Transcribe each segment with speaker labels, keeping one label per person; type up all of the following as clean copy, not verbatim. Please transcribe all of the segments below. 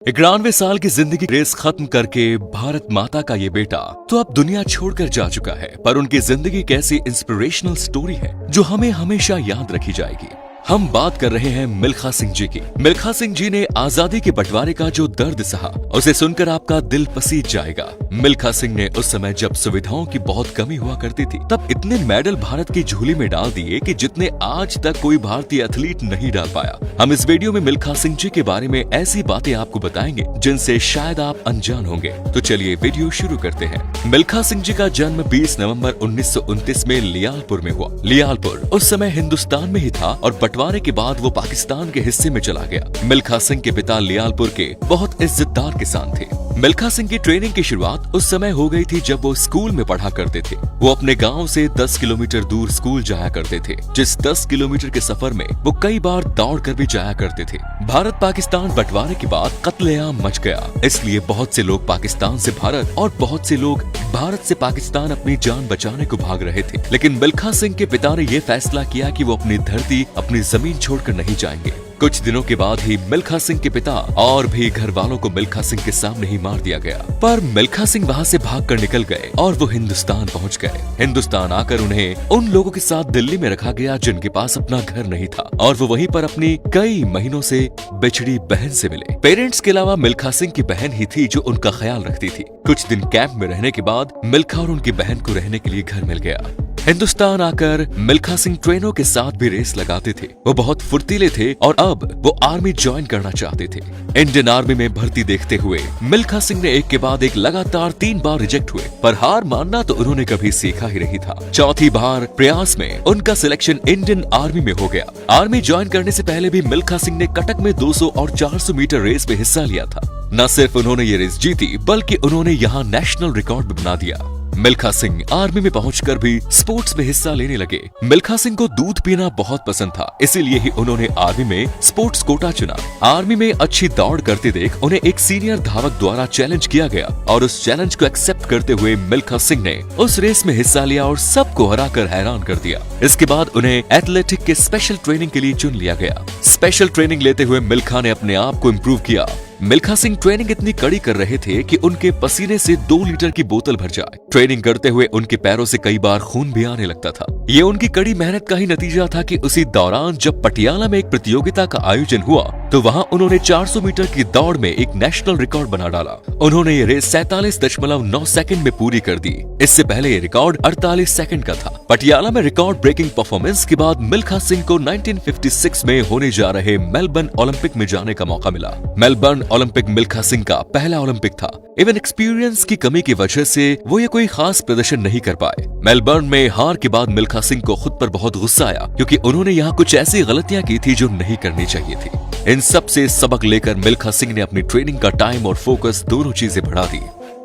Speaker 1: 91 साल की जिंदगी रेस खत्म करके भारत माता का ये बेटा तो अब दुनिया छोड़कर जा चुका है, पर उनकी जिंदगी एक ऐसी इंस्पिरेशनल स्टोरी है जो हमें हमेशा याद रखी जाएगी। हम बात कर रहे हैं मिल्खा सिंह जी की। मिल्खा सिंह जी ने आजादी के बंटवारे का जो दर्द सहा, उसे सुनकर आपका दिल पसीज जाएगा। मिल्खा सिंह ने उस समय जब सुविधाओं की बहुत कमी हुआ करती थी, तब इतने मेडल भारत की झोली में डाल दिए कि जितने आज तक कोई भारतीय एथलीट नहीं डाल पाया। हम इस वीडियो में मिल्खा सिंह जी के बारे में ऐसी बातें आपको बताएंगे जिनसे शायद आप अनजान होंगे। तो चलिए वीडियो शुरू करते हैं। मिल्खा सिंह जी का जन्म 20 नवंबर 1929 में लियालपुर में हुआ। लियालपुर उस समय हिंदुस्तान में ही था और बंटवारे के बाद वो पाकिस्तान के हिस्से में चला गया। मिल्खा सिंह के पिता लियालपुर के बहुत इज्जतदार किसान थे। मिल्खा सिंह की ट्रेनिंग की शुरुआत उस समय हो गई थी जब वो स्कूल में पढ़ा करते थे। वो अपने गांव से 10 किलोमीटर दूर स्कूल जाया करते थे, जिस 10 किलोमीटर के सफर में वो कई बार दौड़ कर भी जाया करते थे। भारत पाकिस्तान बंटवारे के बाद कत्लेआम मच गया, इसलिए बहुत से लोग पाकिस्तान से भारत और बहुत से लोग भारत से पाकिस्तान अपनी जान बचाने को भाग रहे थे। लेकिन मिल्खा सिंह के पिता ने यह फैसला किया कि वो अपनी धरती, अपनी जमीन छोड़कर नहीं जाएंगे। कुछ दिनों के बाद ही मिल्खा सिंह के पिता और भी घर वालों को मिल्खा सिंह के सामने ही मार दिया गया। पर मिल्खा सिंह वहाँ से भागकर निकल गए और वो हिंदुस्तान पहुँच गए। हिंदुस्तान आकर उन्हें उन लोगों के साथ दिल्ली में रखा गया जिनके पास अपना घर नहीं था, और वो वहीं पर अपनी कई महीनों से बिछड़ी बहन से मिले। पेरेंट्स के अलावा मिल्खा सिंह की बहन ही थी जो उनका ख्याल रखती थी। कुछ दिन कैंप में रहने के बाद मिल्खा और उनकी बहन को रहने के लिए घर मिल गया। हिंदुस्तान आकर मिल्खा सिंह ट्रेनों के साथ भी रेस लगाते थे। वो बहुत फुर्तीले थे और अब वो आर्मी ज्वाइन करना चाहते थे। इंडियन आर्मी में भर्ती देखते हुए मिल्खा सिंह ने एक के बाद एक लगातार 3 बार रिजेक्ट हुए, पर हार मानना तो उन्होंने कभी सीखा ही नहीं था। चौथी बार प्रयास में उनका सिलेक्शन इंडियन आर्मी में हो गया। आर्मी ज्वाइन करने से पहले भी मिल्खा सिंह ने कटक में 200 और 400 मीटर रेस में हिस्सा लिया था। न सिर्फ उन्होंने ये रेस जीती, बल्कि उन्होंने यहाँ नेशनल रिकॉर्ड भी बना दिया। मिल्खा सिंह आर्मी में पहुंचकर भी स्पोर्ट्स में हिस्सा लेने लगे। मिल्खा सिंह को दूध पीना बहुत पसंद था, इसीलिए ही उन्होंने आर्मी में स्पोर्ट्स कोटा चुना। आर्मी में अच्छी दौड़ करते देख उन्हें एक सीनियर धावक द्वारा चैलेंज किया गया, और उस चैलेंज को एक्सेप्ट करते हुए मिल्खा सिंह ने उस रेस में हिस्सा लिया और सबको हराकर हैरान कर दिया। इसके बाद उन्हें एथलेटिक के स्पेशल ट्रेनिंग के लिए चुन लिया गया। स्पेशल ट्रेनिंग लेते हुए मिल्खा ने अपने आप को इम्प्रूव किया। मिल्खा सिंह ट्रेनिंग इतनी कड़ी कर रहे थे कि उनके पसीने से 2 लीटर की बोतल भर जाए। ट्रेनिंग करते हुए उनके पैरों से कई बार खून भी आने लगता था। ये उनकी कड़ी मेहनत का ही नतीजा था कि उसी दौरान जब पटियाला में एक प्रतियोगिता का आयोजन हुआ, तो वहां उन्होंने 400 मीटर की दौड़ में एक नेशनल रिकॉर्ड बना डाला। उन्होंने ये रेस 47.9 सेकंड में पूरी कर दी। इससे पहले ये रिकॉर्ड 48 सेकंड का था। पटियाला में रिकॉर्ड ब्रेकिंग परफॉर्मेंस के बाद मिल्खा सिंह को 1956 में होने जा रहे मेलबर्न ओलंपिक में जाने का मौका मिला। मेलबर्न ओलंपिक मिल्खा सिंह का पहला ओलंपिक था। इवन एक्सपीरियंस की कमी की वजह से वो ये कोई खास प्रदर्शन नहीं कर पाए। मेलबर्न में हार के बाद मिल्खा सिंह को खुद पर बहुत गुस्सा आया, क्योंकि उन्होंने यहाँ कुछ ऐसी गलतियां की थी जो नहीं करनी चाहिए थी। इन सब से सबक लेकर मिल्खा सिंह ने अपनी ट्रेनिंग का टाइम और फोकस दोनों चीजें बढ़ा दी।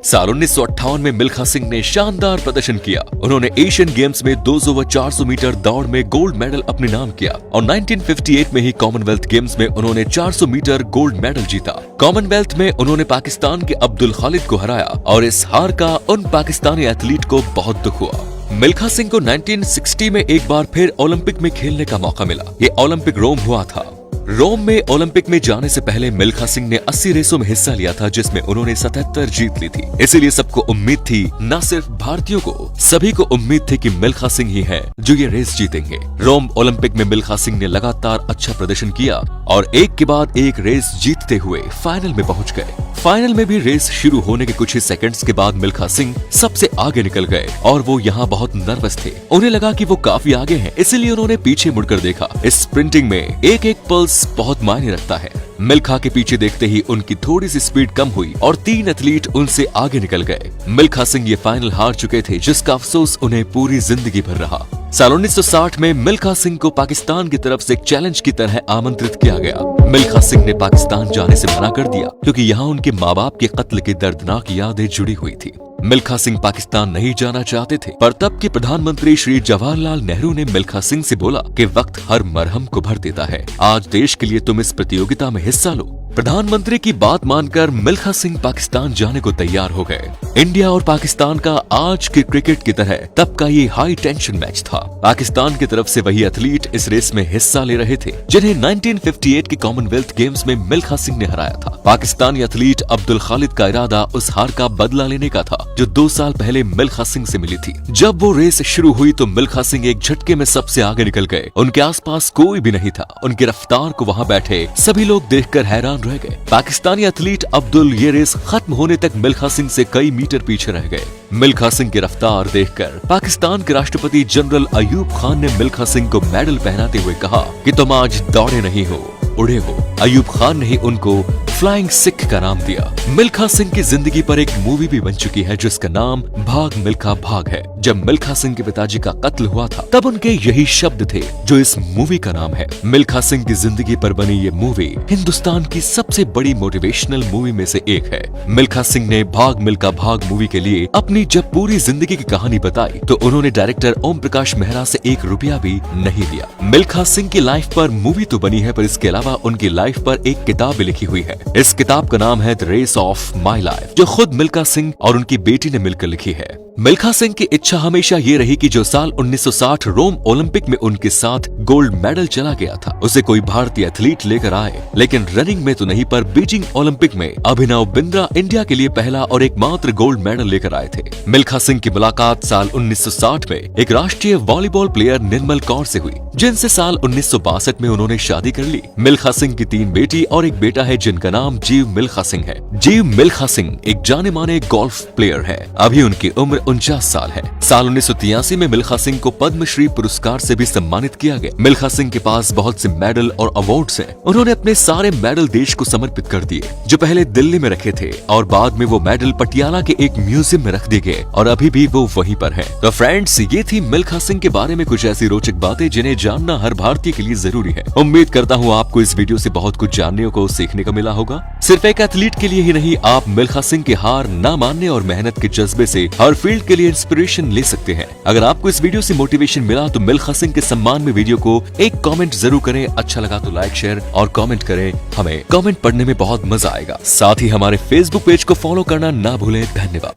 Speaker 1: साल 1958 में मिल्खा सिंह ने शानदार प्रदर्शन किया। उन्होंने एशियन गेम्स में 200 व 400 मीटर दौड़ में गोल्ड मेडल अपने नाम किया, और 1958 में ही कॉमनवेल्थ गेम्स में उन्होंने 400 मीटर गोल्ड मेडल जीता। कॉमनवेल्थ में उन्होंने पाकिस्तान के अब्दुल खालिद को हराया, और इस हार का उन पाकिस्तानी एथलीट को बहुत दुख हुआ। मिल्खा सिंह को 1960 में एक बार फिर ओलंपिक में खेलने का मौका मिला। ये ओलंपिक रोम हुआ था। रोम में ओलंपिक में जाने से पहले मिल्खा सिंह ने 80 रेसों में हिस्सा लिया था, जिसमें उन्होंने 77 जीत ली थी। इसीलिए सबको उम्मीद थी, न सिर्फ भारतीयों को, सभी को उम्मीद थी कि मिल्खा सिंह ही है जो ये रेस जीतेंगे। रोम ओलंपिक में मिल्खा सिंह ने लगातार अच्छा प्रदर्शन किया और एक के बाद एक रेस जीतते हुए फाइनल में पहुंच गए। फाइनल में भी रेस शुरू होने के कुछ ही सेकंड्स के बाद मिल्खा सिंह सबसे आगे निकल गए, और वो यहाँ बहुत नर्वस थे। उन्हें लगा कि वो काफी आगे हैं, इसलिए उन्होंने पीछे मुड़कर देखा। इस स्प्रिंटिंग में एक एक पल्स बहुत मायने रखता है। मिल्खा के पीछे देखते ही उनकी थोड़ी सी स्पीड कम हुई और 3 एथलीट उनसे आगे निकल गए। मिल्खा सिंह ये फाइनल हार चुके थे, जिसका अफसोस उन्हें पूरी जिंदगी भर रहा। साल 1960 में मिल्खा सिंह को पाकिस्तान की तरफ से एक चैलेंज की तरह आमंत्रित किया गया। मिल्खा सिंह ने पाकिस्तान जाने से मना कर दिया, क्योंकि यहाँ उनके माँ बाप के कत्ल की दर्दनाक यादें जुड़ी हुई थी। मिल्खा सिंह पाकिस्तान नहीं जाना चाहते थे, पर तब के प्रधानमंत्री श्री जवाहरलाल नेहरू ने मिल्खा सिंह से बोला कि वक्त हर मरहम को भर देता है, आज देश के लिए तुम इस प्रतियोगिता में हिस्सा लो। प्रधानमंत्री की बात मानकर मिल्खा सिंह पाकिस्तान जाने को तैयार हो गए। इंडिया और पाकिस्तान का आज के क्रिकेट की तरह तब का ये हाई टेंशन मैच था। पाकिस्तान की तरफ से वही एथलीट इस रेस में हिस्सा ले रहे थे जिन्हें 1958 के कॉमनवेल्थ गेम्स में मिल्खा सिंह ने हराया था। पाकिस्तानी एथलीट अब्दुल खालिद का इरादा उस हार का बदला लेने का था जो 2 साल पहले मिल्खा सिंह से मिली थी। जब वो रेस शुरू हुई तो मिल्खा सिंह एक झटके में सबसे आगे निकल गए। उनके आसपास कोई भी नहीं था। उनकी रफ्तार को वहां बैठे सभी लोग देखकर हैरान रह गए। पाकिस्तानी एथलीट अब्दुल ये रेस खत्म होने तक मिल्खा सिंह से कई मीटर पीछे रह गए। मिल्खा सिंह की रफ्तार देखकर पाकिस्तान के राष्ट्रपति जनरल अयूब खान ने मिल्खा सिंह को मेडल पहनाते हुए कहा कि तुम आज दौड़े नहीं हो, उड़े हो। अयूब खान ने ही उनको फ्लाइंग सिख का नाम दिया। मिल्खा सिंह की जिंदगी पर एक मूवी भी बन चुकी है जिसका नाम भाग मिल्खा भाग है। जब मिल्खा सिंह के पिताजी का कत्ल हुआ था तब उनके यही शब्द थे जो इस मूवी का नाम है। मिल्खा सिंह की जिंदगी पर बनी ये मूवी हिंदुस्तान की सबसे बड़ी मोटिवेशनल मूवी में से एक है। मिल्खा सिंह ने भाग मिल्खा भाग मूवी के लिए अपनी जब पूरी जिंदगी की कहानी बताई तो उन्होंने डायरेक्टर ओम प्रकाश मेहरा से 1 रुपया भी नहीं लिया। मिल्खा सिंह की लाइफ पर मूवी तो बनी है पर इसके अलावा उनकी लाइफ पर एक किताब भी लिखी हुई है। इस किताब का नाम है the race of my life जो खुद मिल्खा सिंह और उनकी बेटी ने मिलकर लिखी है। मिल्खा सिंह की इच्छा हमेशा ये रही कि जो साल 1960 रोम ओलंपिक में उनके साथ गोल्ड मेडल चला गया था उसे कोई भारतीय एथलीट लेकर आए, लेकिन रनिंग में तो नहीं पर बीजिंग ओलंपिक में अभिनव बिंद्रा इंडिया के लिए पहला और एकमात्र गोल्ड मेडल लेकर आए थे। मिल्खा सिंह की मुलाकात साल 1960 में एक राष्ट्रीय वॉलीबॉल प्लेयर निर्मल कौर से हुई जिनसे साल 1962 में उन्होंने शादी कर ली। मिल्खा सिंह की 3 बेटी और एक बेटा है जिनका नाम जीव मिल्खा सिंह है। जीव मिल्खा सिंह एक जाने माने गोल्फ प्लेयर है। अभी उनकी उम्र 49 साल है। साल 1983 में मिल्खा सिंह को पद्मश्री पुरस्कार से भी सम्मानित किया गया। मिल्खा सिंह के पास बहुत से मेडल और अवार्ड्स हैं। उन्होंने अपने सारे मेडल देश को समर्पित कर दिए जो पहले दिल्ली में रखे थे और बाद में वो मेडल पटियाला के एक म्यूजियम में रख दिए गए और अभी भी वो वहीं पर है। तो फ्रेंड्स, ये थी मिल्खा सिंह के बारे में कुछ ऐसी रोचक बातें जिन्हें जानना हर भारतीय के लिए जरूरी है। उम्मीद करता हूँ आपको इस वीडियो से बहुत कुछ जानने को सीखने को मिला होगा। सिर्फ एक एथलीट के लिए ही नहीं, आप मिल्खा सिंह की हार ना मानने और मेहनत के जज्बे से हर फील्ड के लिए इंस्पिरेशन ले सकते हैं। अगर आपको इस वीडियो से मोटिवेशन मिला तो मिल्खा सिंह के सम्मान में वीडियो को एक कमेंट जरूर करें। अच्छा लगा तो लाइक शेयर और कमेंट करें। हमें कमेंट पढ़ने में बहुत मजा आएगा। साथ ही हमारे फेसबुक पेज को फॉलो करना ना भूलें। धन्यवाद।